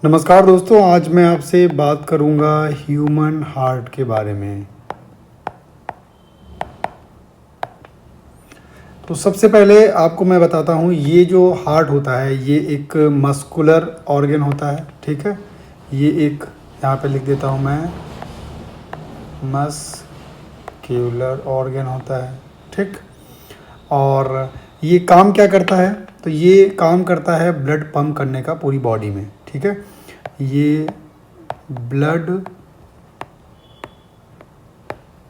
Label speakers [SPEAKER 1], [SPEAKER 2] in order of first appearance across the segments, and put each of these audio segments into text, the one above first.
[SPEAKER 1] नमस्कार दोस्तों, आज मैं आपसे बात करूंगा ह्यूमन हार्ट के बारे में। तो सबसे पहले आपको मैं बताता हूँ, ये जो हार्ट होता है ये एक मस्कुलर ऑर्गन होता है। ठीक है, ये एक यहाँ पे लिख देता हूँ मैं, मस्क्यूलर ऑर्गन होता है। ठीक, और ये काम क्या करता है? तो ये काम करता है ब्लड पंप करने का पूरी बॉडी में। ठीक है, ये ब्लड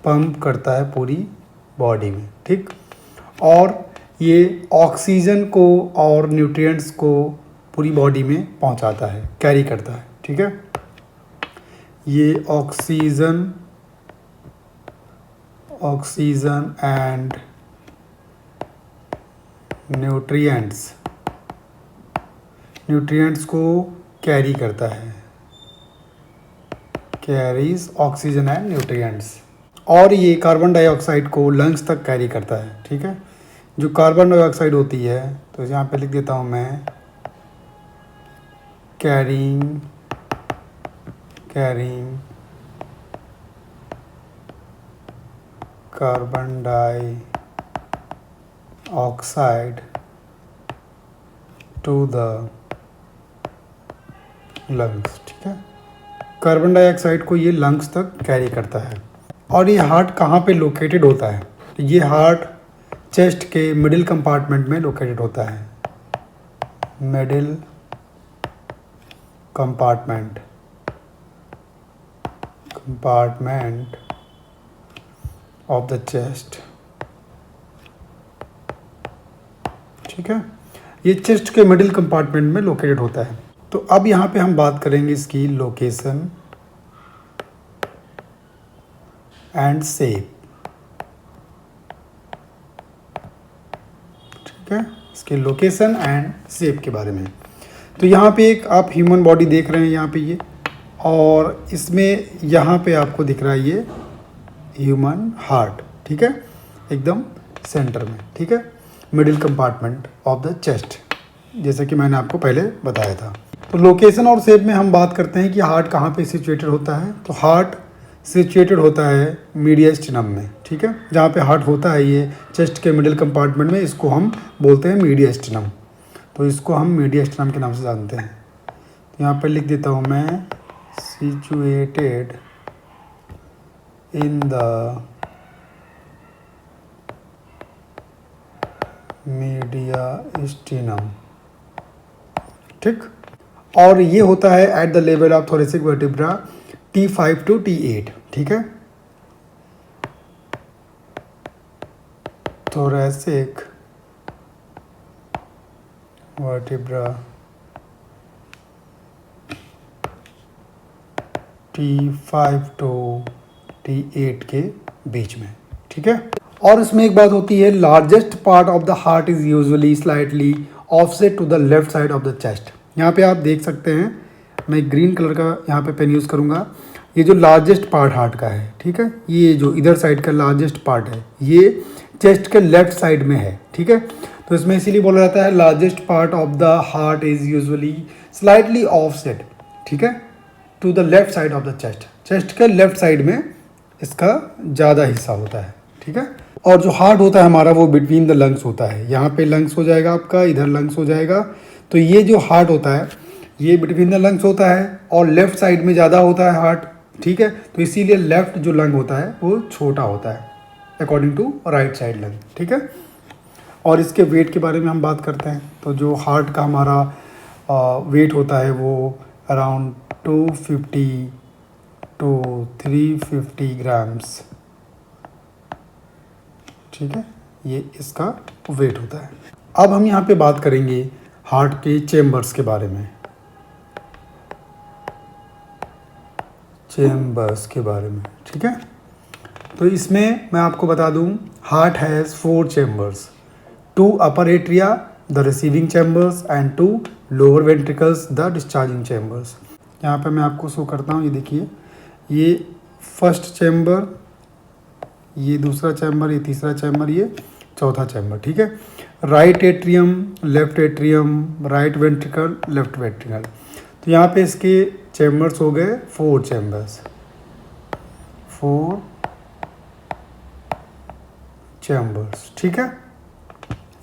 [SPEAKER 1] पंप करता है पूरी बॉडी में। ठीक, और ये ऑक्सीजन को और न्यूट्रिएंट्स को पूरी बॉडी में पहुंचाता है, कैरी करता है। ठीक है, ये ऑक्सीजन एंड न्यूट्रिएंट्स को कैरी करता है, कैरीज ऑक्सीजन एंड न्यूट्रिएंट्स। और ये कार्बन डाइऑक्साइड को लंग्स तक कैरी करता है। ठीक है, जो कार्बन डाइऑक्साइड होती है, तो यहाँ पे लिख देता हूँ मैं, carrying carbon dioxide to the lungs. ठीक है, कार्बन डाइऑक्साइड को ये लंग्स तक कैरी करता है। और ये हार्ट कहाँ पे लोकेटेड होता है? तो ये हार्ट चेस्ट के मिडिल कंपार्टमेंट में लोकेटेड होता है। Middle compartment of the chest. ठीक है, ये चेस्ट के मिडिल कंपार्टमेंट में लोकेटेड होता है। तो अब यहाँ पे हम बात करेंगे इसकी लोकेशन एंड शेप। ठीक है, इसके लोकेशन एंड शेप के बारे में। तो यहाँ पे एक आप ह्यूमन बॉडी देख रहे हैं यहाँ पे ये, और इसमें यहाँ पे आपको दिख रहा है ये ह्यूमन हार्ट। ठीक है, एकदम सेंटर में। ठीक है, middle compartment of the chest, जैसा कि मैंने आपको पहले बताया था। तो लोकेशन और शेप में हम बात करते हैं कि हार्ट कहाँ पे सिचुएटेड होता है। तो हार्ट सिचुएटेड होता है मीडियस्टिनम में। ठीक है, जहाँ पे हार्ट होता है ये चेस्ट के मिडिल कंपार्टमेंट में, इसको हम बोलते हैं मीडियस्टिनम। तो इसको हम मीडियस्टिनम के नाम से जानते हैं। तो यहाँ पे लिख देता हूँ मैं, सिचुएटेड इन द मीडियस्टिनम। ठीक, और ये होता है at the level of thoracic vertebra T5 to T8। ठीक है, thoracic vertebra T5 to T8 के बीच में। ठीक है, और इसमें एक बात होती है, largest part of the heart is usually slightly offset to the left side of the chest. यहाँ पे आप देख सकते हैं, मैं ग्रीन कलर का यहाँ पे पेन यूज़ करूँगा। ये जो लार्जेस्ट पार्ट हार्ट का है, ठीक है, ये जो इधर साइड का लार्जेस्ट पार्ट है, ये चेस्ट के लेफ्ट साइड में है। ठीक है, तो इसमें इसीलिए बोला जाता है largest part of the heart is usually slightly offset. ठीक है, to the left side of the chest. Chest के लेफ्ट साइड में इसका ज़्यादा हिस्सा होता है। ठीक है, और जो हार्ट होता है हमारा वो बिटवीन द लंग्स होता है। यहाँ पे लंग्स हो जाएगा आपका, इधर लंग्स हो जाएगा। तो ये जो हार्ट होता है ये बिटवीन द लंग्स होता है, और लेफ्ट साइड में ज़्यादा होता है हार्ट। ठीक है, तो इसीलिए लेफ्ट जो लंग होता है वो छोटा होता है according to right side lung. ठीक है, और इसके वेट के बारे में हम बात करते हैं। तो जो हार्ट का हमारा वेट होता है वो अराउंड 250 to 350 ग्राम्स। ठीक है, ये इसका वेट होता है। अब हम यहाँ पे बात करेंगे हार्ट के चेम्बर्स के बारे में। ठीक है, तो इसमें मैं आपको बता दूं, heart has 4 chambers, 2 upper atria the receiving chambers and 2 lower ventricles the discharging chambers. यहाँ पे मैं आपको शो करता हूँ, ये देखिए, ये फर्स्ट चैम्बर, ये दूसरा चैम्बर, ये तीसरा चैम्बर, ये चौथा चैम्बर। ठीक है, right atrium, left atrium, right ventricle, left ventricle. तो यहाँ पे इसके चैम्बर्स हो गए 4 चैम्बर्स, 4 चैम्बर्स, ठीक है।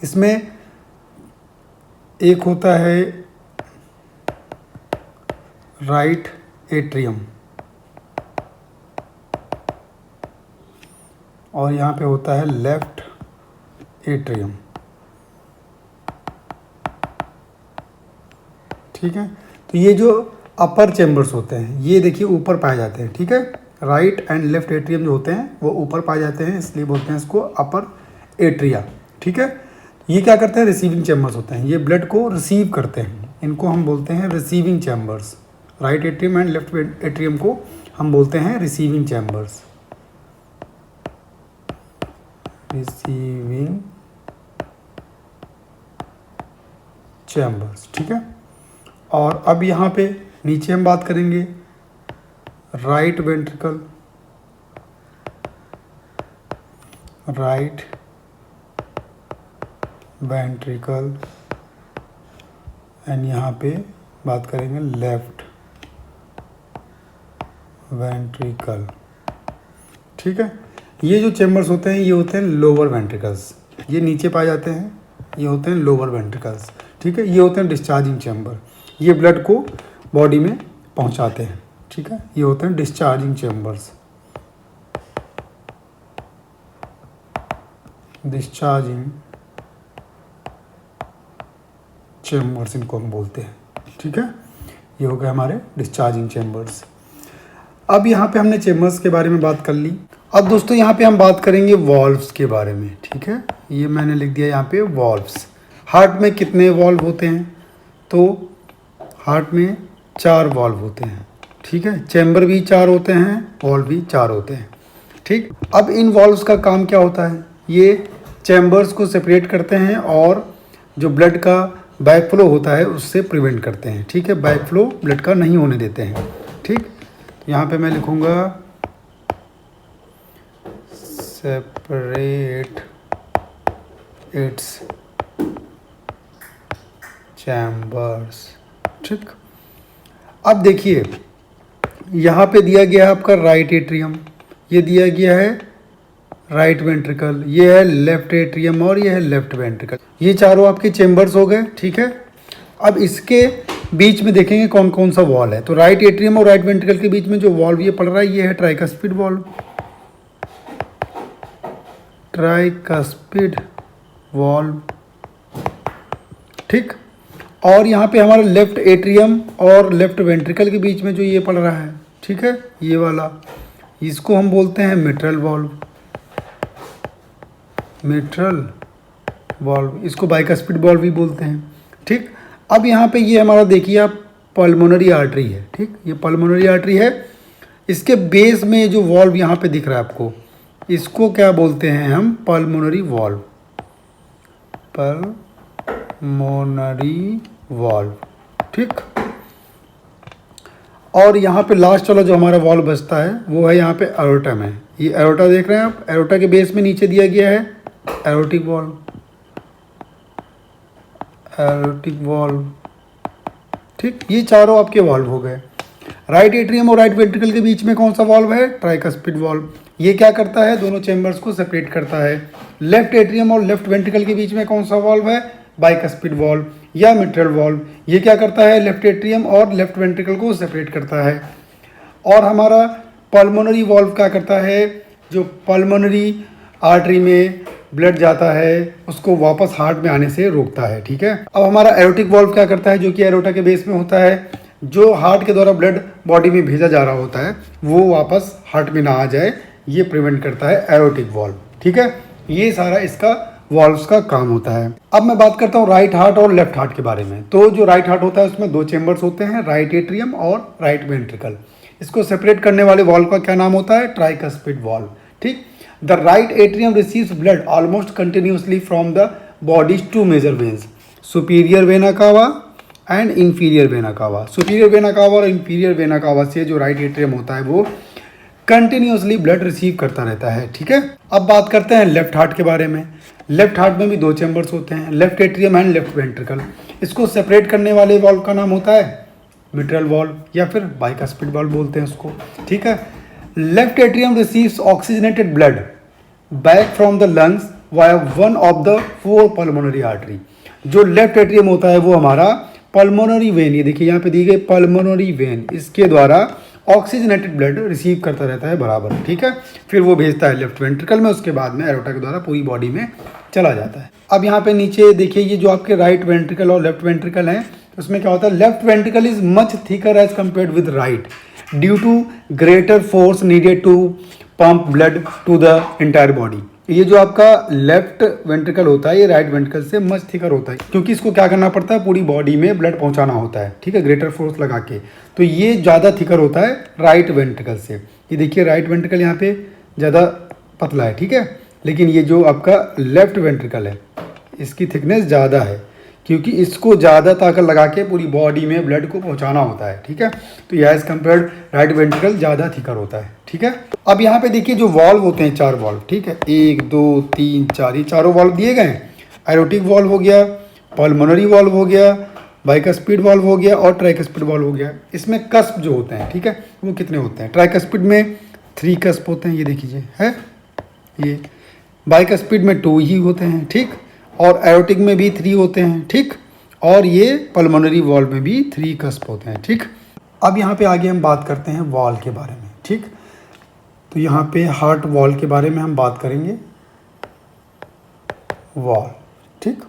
[SPEAKER 1] इसमें एक होता है राइट एट्रियम और यहाँ पे होता है लेफ्ट एट्रियम, ठीक है। तो ये जो अपर चैम्बर्स होते हैं ये देखिए ऊपर पाए जाते हैं, ठीक है। राइट एंड लेफ्ट एट्रियम जो होते हैं वो ऊपर पाए जाते हैं, इसलिए बोलते हैं इसको अपर एट्रिया, ठीक है। ये क्या करते हैं, रिसीविंग चैम्बर्स होते हैं, ये ब्लड को रिसीव करते हैं, इनको हम बोलते हैं receiving chambers. Right atrium and left atrium को हम बोलते हैं रिसीविंग चैम्बर्स, रिसीविंग चैम्बर्स, ठीक है। और अब यहाँ पे नीचे हम बात करेंगे right ventricle, right ventricle and यहाँ पे बात करेंगे लेफ्ट वेंट्रिकल, ठीक है। ये जो चैम्बर्स होते हैं ये होते हैं लोअर वेंट्रिकल्स, ये नीचे पाए जाते हैं, ये होते हैं लोअर वेंट्रिकल्स, ठीक है। ये होते हैं डिस्चार्जिंग चैम्बर, ये ब्लड को बॉडी में पहुंचाते हैं, ठीक है। ये होते हैं डिस्चार्जिंग चैम्बर्स, डिस्चार्जिंग चैम्बर्स इनको हम बोलते हैं, ठीक है। ये हो गए हमारे डिस्चार्जिंग चैम्बर्स। अब यहाँ पे हमने चैम्बर्स के बारे में बात कर ली। अब दोस्तों यहाँ पे हम बात करेंगे वॉल्व्स के बारे में, ठीक है। ये मैंने लिख दिया यहाँ पे वॉल्व्स। हार्ट में कितने वॉल्व होते हैं, तो हार्ट में 4 वॉल्व होते हैं, ठीक है। चैम्बर भी 4 होते हैं, वॉल्व भी 4 होते हैं, ठीक। अब इन वॉल्व्स का काम क्या होता है, ये चैम्बर्स को सेपरेट करते हैं और जो ब्लड का बैक फ्लो होता है उससे प्रिवेंट करते हैं, ठीक है। बैक फ्लो ब्लड का नहीं होने देते हैं, ठीक। यहाँ पे मैं लिखूँगा सेपरेट इट्स चैम्बर्स, ठीक। अब देखिए यहाँ पे दिया गया है आपका राइट एट्रियम, ये दिया गया है राइट वेंट्रिकल, ये है लेफ्ट एट्रियम और ये है लेफ्ट वेंट्रिकल, ये चारों आपके चैम्बर्स हो गए, ठीक है। अब इसके बीच में देखेंगे कौन कौन सा वॉल है, तो राइट एट्रियम और राइट वेंट्रिकल के बीच में जो वॉल्व ये पड़ रहा है ये है ट्राइकस्पिड वॉल्व, ट्राइकस्पिड वॉल्व, ठीक। और यहाँ पे हमारा लेफ्ट एट्रियम और लेफ्ट वेंट्रिकल के बीच में जो ये पड़ रहा है, ठीक है, ये वाला, इसको हम बोलते हैं मिट्रल वॉल्व, मिट्रल वॉल्व, इसको बाइकस्पिड वॉल्व भी बोलते हैं, ठीक। अब यहाँ पे ये हमारा देखिए आप पल्मोनरी आर्टरी है, ठीक, ये पल्मोनरी आर्टरी है, इसके बेस में जो वॉल्व यहाँ पे दिख रहा है आपको, इसको क्या बोलते हैं हम, पल्मोनरी वॉल्व, पल्मोनरी वॉल्व, ठीक। और यहाँ पे लास्ट वाला जो हमारा वॉल्व बचता है वो है यहाँ पे एरोटा में, ये एरोटा देख रहे हैं आप, एरोटा के बेस में नीचे दिया गया है एरोटिक वॉल्व, एरोटिक वॉल्व, ठीक। ये चारों आपके वॉल्व हो गए। राइट एट्रियम और राइट वेंट्रिकल के बीच में कौन सा वॉल्व है, ट्राइकस्पिड वॉल्व, ये क्या करता है, दोनों चैम्बर्स को सेपरेट करता है। लेफ्ट एट्रियम और लेफ्ट वेंट्रिकल के बीच में कौन सा वॉल्व है, बाइकस्पिड वॉल्व या मिट्रल वॉल्व, ये क्या करता है, लेफ्ट एट्रियम और लेफ्ट वेंट्रिकल को सेपरेट करता है। और हमारा पल्मोनरी वॉल्व क्या करता है, जो पल्मोनरी आर्टरी में ब्लड जाता है उसको वापस हार्ट में आने से रोकता है, ठीक है। अब हमारा एरोटिक वॉल्व क्या करता है, जो कि एरोटा के बेस में होता है, जो हार्ट के द्वारा ब्लड बॉडी में भेजा जा रहा होता है वो वापस हार्ट में ना आ जाए, ये प्रिवेंट करता है एरोटिक वॉल्व, ठीक है। ये सारा इसका वॉल्व्स का काम होता है। अब मैं बात करता हूँ राइट हार्ट और लेफ्ट हार्ट के बारे में। तो जो राइट हार्ट होता है उसमें 2 चैम्बर्स होते हैं, राइट एट्रियम और राइट वेंट्रिकल। इसको सेपरेट करने वाले वॉल्व का क्या नाम होता है, ट्राइकस्पिड वॉल्व, ठीक। The right atrium receives blood almost continuously from the body's 2 major veins, superior vena cava and inferior vena cava. Superior vena cava और इंफीरियर वेना कावा से जो राइट एट्रियम होता है वो कंटिन्यूसली ब्लड रिसीव करता रहता है, ठीक है। अब बात करते हैं लेफ्ट हार्ट के बारे में। लेफ्ट हार्ट में भी 2 चैम्बर्स होते हैं, left atrium and left ventricle. इसको सेपरेट करने वाले वॉल्व का नाम होता है मिट्रल वॉल्व या फिर बाइकास्पिड वॉल्व बोलते हैं उसको, ठीक है। Left atrium receives oxygenated blood back from the lungs via one of the 4 pulmonary artery. जो लेफ्ट एट्रियम होता है वो हमारा पल्मोनरी वेन, ये देखिए यहाँ पे दी गई पल्मोनरी वेन, इसके द्वारा ऑक्सीजनेटेड ब्लड रिसीव करता रहता है बराबर, ठीक है। फिर वो भेजता है लेफ्ट वेंट्रिकल में, उसके बाद में एरोटा के द्वारा पूरी बॉडी में चला जाता है। अब यहाँ पे नीचे देखिए ये जो आपके राइट वेंट्रिकल और लेफ्ट वेंट्रिकल हैं, उसमें क्या होता है, left ventricle is much thicker as compared with right due to greater force needed to pump blood to the entire body. ये जो आपका लेफ्ट वेंट्रिकल होता है ये राइट वेंट्रिकल से मच थिकर होता है, क्योंकि इसको क्या करना पड़ता है, पूरी बॉडी में ब्लड पहुंचाना होता है, ठीक है, ग्रेटर फोर्स लगा के। तो ये ज़्यादा थिकर होता है राइट वेंट्रिकल से। ये देखिए राइट वेंट्रिकल यहाँ पे ज़्यादा पतला है, ठीक है, लेकिन ये जो आपका लेफ्ट वेंट्रिकल है इसकी थिकनेस ज़्यादा है, क्योंकि इसको ज़्यादा ताकत लगा के पूरी बॉडी में ब्लड को पहुंचाना होता है, ठीक है। तो यह एज कम्पेयर्ड राइट वेंट्रिकल ज़्यादा थिकर होता है, ठीक है। अब यहाँ पे देखिए जो वॉल्व होते हैं 4 वॉल्व, ठीक है, 1 2 3 4, ये चारों वॉल्व दिए गए हैं। एरोटिक वॉल्व हो गया, पल्मोनरी वॉल्व हो गया, बाइकास्पिड वॉल्व हो गया और ट्राइकस्पिड वॉल्व हो गया। इसमें कस्प जो होते हैं, ठीक है, वो कितने होते हैं, ट्राइकस्पिड में 3 कस्प होते हैं, ये देखिए है ये, बाइकास्पिड में 2 ही होते हैं, ठीक, और एरोटिक में भी 3 होते हैं, ठीक, और ये पल्मोनरी वॉल्व में भी 3 कस्प होते हैं, ठीक। अब यहाँ पे आगे हम बात करते हैं वॉल के बारे में, ठीक। तो यहाँ पे हार्ट वॉल के बारे में हम बात करेंगे, वॉल, ठीक।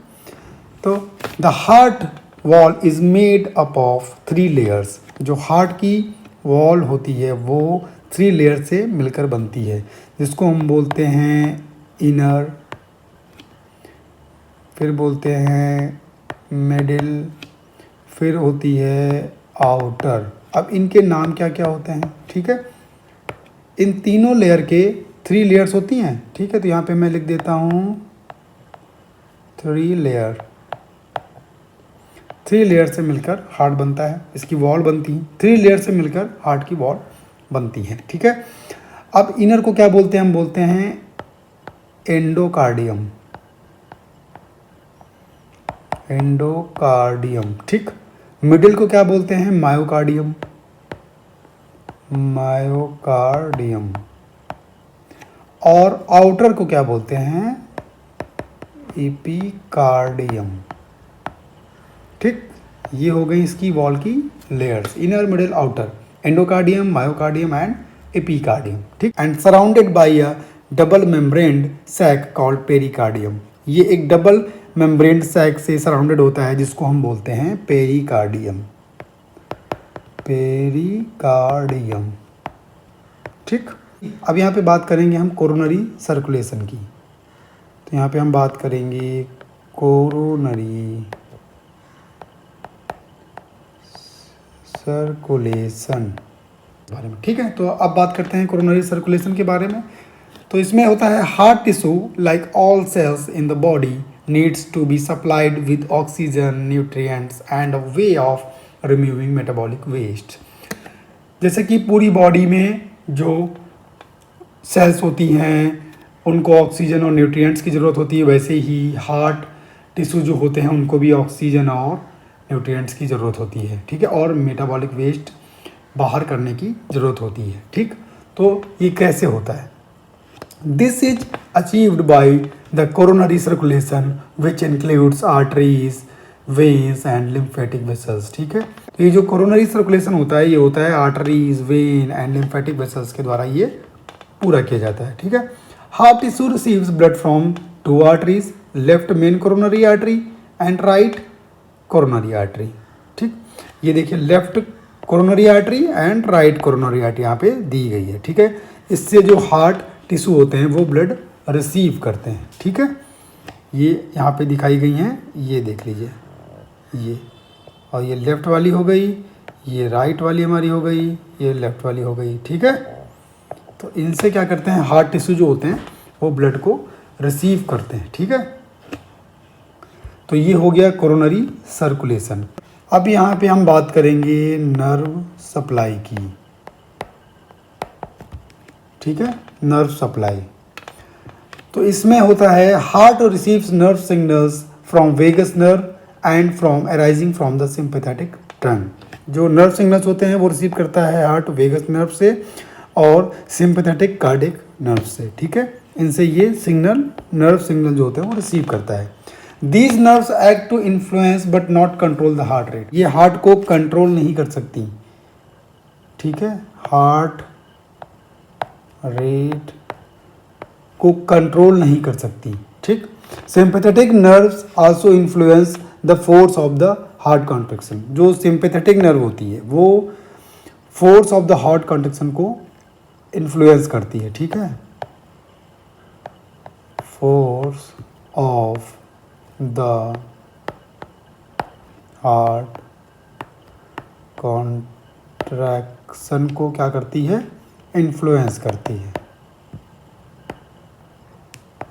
[SPEAKER 1] तो the heart wall is made up of 3 layers. जो हार्ट की वॉल होती है वो 3 लेयर से मिलकर बनती है, जिसको हम बोलते हैं इनर, फिर बोलते हैं मिडिल, फिर होती है आउटर। अब इनके नाम क्या क्या होते हैं, ठीक है। इन तीनों लेयर के 3 लेयर्स होती हैं, ठीक है। तो यहाँ पे मैं लिख देता हूँ 3 लेयर। 3 लेयर से मिलकर हार्ट बनता है, इसकी वॉल बनती है, 3 लेयर से मिलकर हार्ट की वॉल बनती है, ठीक है। अब इनर को क्या बोलते हैं, हम बोलते हैं एंडोकार्डियम, एंडोकार्डियम, ठीक। मिडिल को क्या बोलते हैं, मायोकार्डियम, मायोकार्डियम, और आउटर को क्या बोलते हैं, एपिकार्डियम, ठीक। ये हो गई इसकी वॉल की layers, inner middle outer, endocardium, myocardium and epicardium, ठीक। And surrounded by a double membraned sac called pericardium. ये एक डबल मेम्ब्रेन्ड सैक से सराउंडेड होता है जिसको हम बोलते हैं पेरिकार्डियम, पेरिकार्डियम, ठीक। अब यहाँ पे बात करेंगे हम कोरोनरी सर्कुलेशन की। तो यहाँ पे हम बात करेंगे कोरोनरी सर्कुलेशन बारे में, ठीक है। तो अब बात करते हैं कोरोनरी सर्कुलेशन के बारे में। तो इसमें होता है heart tissue like all cells in the body needs to be supplied with oxygen, nutrients and a way of removing metabolic waste। जैसे कि पूरी बॉडी में जो सेल्स होती हैं उनको ऑक्सीजन और न्यूट्रिएंट्स की ज़रूरत होती है, वैसे ही हार्ट टिश्यू जो होते हैं उनको भी ऑक्सीजन और न्यूट्रिएंट्स की ज़रूरत होती है, ठीक है, और मेटाबॉलिक वेस्ट बाहर करने की ज़रूरत होती है, ठीक। तो ये कैसे होता है, this is achieved by the coronary circulation which includes arteries, veins and lymphatic vessels, ठीक है। तो ये जो कोरोनरी सर्कुलेशन होता है ये होता है arteries, when and lymphatic vessels के द्वारा ये पूरा किया जाता है, ठीक है। Heart tissue receives blood from 2 arteries, left main coronary artery and right coronary artery, ठीक। ये देखिए left coronary artery and right coronary artery यहाँ पे दी गई है, ठीक है। इससे जो हार्ट टिश्यू होते हैं वो ब्लड रिसीव करते हैं, ठीक है। ये यहाँ पे दिखाई गई हैं, ये देख लीजिए, ये, और ये लेफ़्ट वाली हो गई, ये राइट वाली हमारी हो गई, ये लेफ़्ट वाली हो गई, ठीक है। तो इनसे क्या करते हैं, हार्ट टिश्यू जो होते हैं वो ब्लड को रिसीव करते हैं, ठीक है। तो ये हो गया कोरोनरी सर्कुलेशन। अब यहाँ पे हम बात करेंगे नर्व सप्लाई की, ठीक है, नर्व सप्लाई। तो इसमें होता है heart receives nerve signals from vagus nerve and from arising from the sympathetic trunk. जो नर्व सिग्नल्स होते हैं वो रिसीव करता है हार्ट वेगस नर्व से और सिंपैथेटिक कार्डियक नर्व से, ठीक है। इनसे ये सिग्नल नर्व सिग्नल जो होते हैं वो रिसीव करता है। These nerves act to influence but not control the heart rate. ये हार्ट को कंट्रोल नहीं कर सकती, ठीक है, हार्ट रेट को कंट्रोल नहीं कर सकती, ठीक। Sympathetic nerves also influence the force of the heart contraction. जो सिंपैथेटिक नर्व होती है वो force of the heart contraction को इन्फ्लुएंस करती है, ठीक है। Force of the heart contraction को क्या करती है, इन्फ्लुएंस करती है,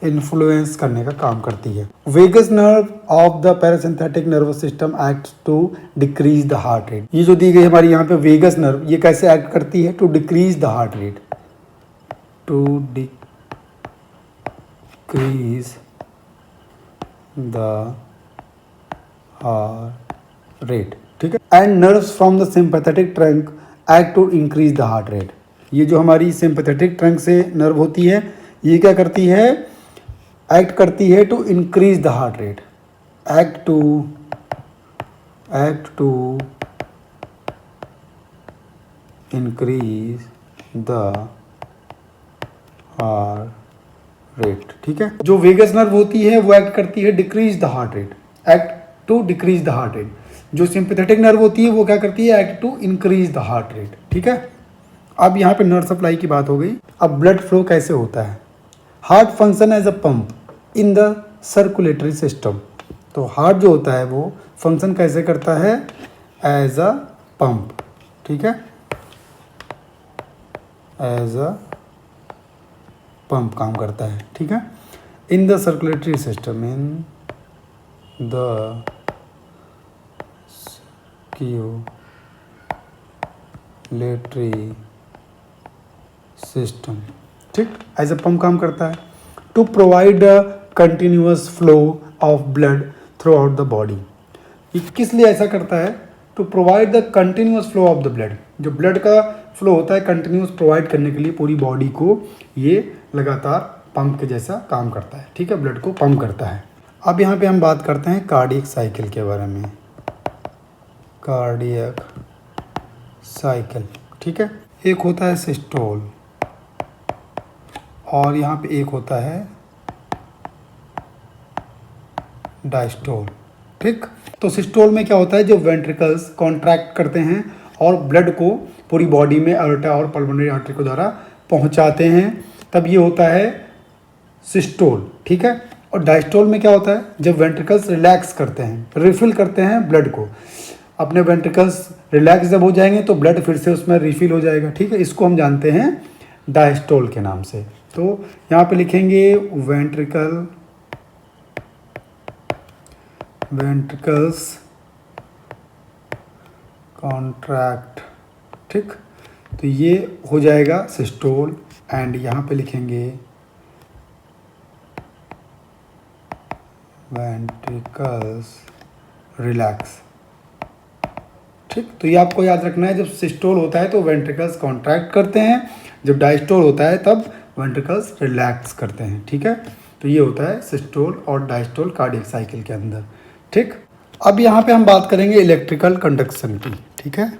[SPEAKER 1] इन्फ्लुएंस करने का काम करती है। Vagus nerve of the parasympathetic nervous system act to decrease the heart rate. ये जो दी गई हमारी यहाँ पे वेगस नर्व, ये कैसे एक्ट करती है, to decrease the heart rate, to decrease the heart rate, ठीक है। And nerves from the sympathetic trunk act to increase the heart rate. ये जो हमारी सिंपैथेटिक ट्रंक से नर्व होती है ये क्या करती है, एक्ट करती है to increase the heart rate, act to increase the heart rate, ठीक है। जो वेगस नर्व होती है वो एक्ट करती है decrease the heart rate, act to decrease the heart rate. जो सिंपैथेटिक नर्व होती है वो क्या करती है, act to increase the heart rate, ठीक है। अब यहाँ पे नर्व सप्लाई की बात हो गई। अब ब्लड फ्लो कैसे होता है। Heart function as a pump in the circulatory system. तो हार्ट जो होता है वो फंक्शन कैसे करता है, एज अ पंप, ठीक है, एज अ पंप काम करता है, ठीक है। In the circulatory system, in the circulatory system, ठीक, एज अ पंप काम करता है। To provide a continuous flow of blood throughout the body. ये किस लिए ऐसा करता है, to provide the continuous flow of the blood. जो ब्लड का फ्लो होता है कंटिन्यूअस प्रोवाइड करने के लिए पूरी बॉडी को ये लगातार पंप के जैसा काम करता है, ठीक है, ब्लड को पंप करता है। अब यहाँ पे हम बात करते हैं कार्डियक साइकिल के बारे में। कार्डियक साइकिल, ठीक है। एक होता है सिस्टोल और यहाँ पे एक होता है डायस्टोल, ठीक। तो सिस्टोल में क्या होता है, जो वेंट्रिकल्स कॉन्ट्रैक्ट करते हैं और ब्लड को पूरी बॉडी में अयोर्टा और पल्मोनरी आर्टरी के द्वारा पहुंचाते हैं, तब ये होता है सिस्टोल, ठीक है। और डायस्टोल में क्या होता है, जब वेंट्रिकल्स रिलैक्स करते हैं, रिफिल करते हैं ब्लड को, अपने वेंट्रिकल्स रिलैक्स जब हो जाएंगे तो ब्लड फिर से उसमें रिफिल हो जाएगा, ठीक है। इसको हम जानते हैं डायस्टोल के नाम से। तो यहाँ पे लिखेंगे वेंट्रिकल्स कॉन्ट्रैक्ट, ठीक। तो ये हो जाएगा सिस्टोल। एंड यहाँ पे लिखेंगे वेंट्रिकल्स रिलैक्स, ठीक। तो ये आपको याद रखना है, जब सिस्टोल होता है तो वेंट्रिकल्स कॉन्ट्रैक्ट करते हैं, जब डायस्टोल होता है तब वेंट्रिकल्स रिलैक्स करते हैं, ठीक है। तो ये होता है सिस्टोल और डायस्टोल कार्डियक साइकिल के अंदर, ठीक। अब यहाँ पे हम बात करेंगे इलेक्ट्रिकल कंडक्शन की, ठीक है,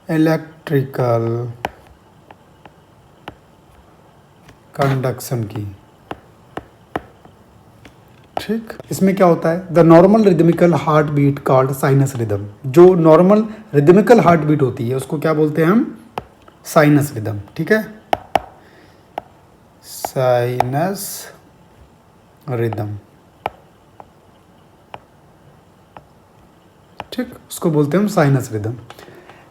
[SPEAKER 1] इलेक्ट्रिकल कंडक्शन की, ठीक। इसमें क्या होता है, the normal rhythmical heart beat called sinus rhythm. जो नॉर्मल रिदमिकल हार्ट बीट होती है उसको क्या बोलते हैं हम, साइनस रिदम, ठीक है, साइनस रिदम, ठीक, उसको बोलते हैं हम sinus rhythm.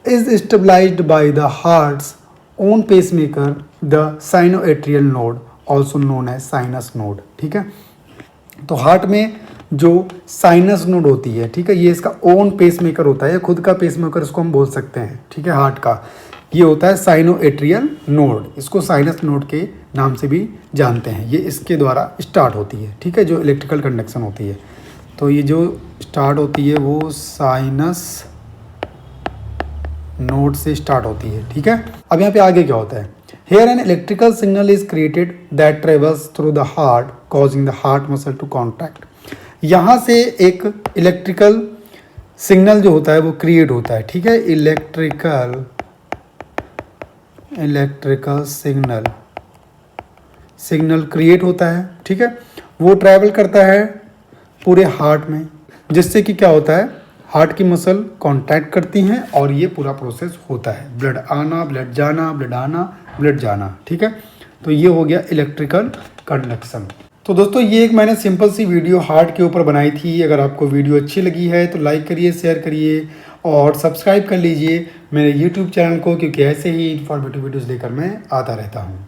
[SPEAKER 1] Is stabilized by the heart's own pacemaker the sinoatrial node also known as sinus node, ठीक है। तो हार्ट में जो साइनस नोड होती है, ठीक है, ये इसका ओन पेसमेकर होता है, खुद का पेसमेकर इसको हम बोल सकते हैं, ठीक है, हार्ट का। ये होता है साइनोएट्रियल नोड, इसको साइनस नोड के नाम से भी जानते हैं। ये इसके द्वारा स्टार्ट होती है, ठीक है, जो इलेक्ट्रिकल कंडक्शन होती है। तो ये जो स्टार्ट होती है वो साइनस नोड से स्टार्ट होती है, ठीक है। अब यहाँ पे आगे क्या होता है, here an electrical signal is created that travels through the heart causing the heart muscle to contract. यहाँ से एक इलेक्ट्रिकल सिग्नल जो होता है वो क्रिएट होता है, ठीक है। इलेक्ट्रिकल सिग्नल क्रिएट होता है, ठीक है। वो ट्रैवल करता है पूरे हार्ट में, जिससे कि क्या होता है, हार्ट की मसल कांटेक्ट करती हैं और ये पूरा प्रोसेस होता है, ब्लड आना, ब्लड जाना, ब्लड आना, ब्लड जाना, ठीक है। तो ये हो गया इलेक्ट्रिकल कंडक्शन। तो दोस्तों ये एक मैंने सिंपल सी वीडियो हार्ट के ऊपर बनाई थी। अगर आपको वीडियो अच्छी लगी है तो लाइक करिए, शेयर करिए और सब्सक्राइब कर लीजिए मेरे यूट्यूब चैनल को, क्योंकि ऐसे ही इन्फॉर्मेटिव वीडियोज़ लेकर मैं आता रहता हूँ।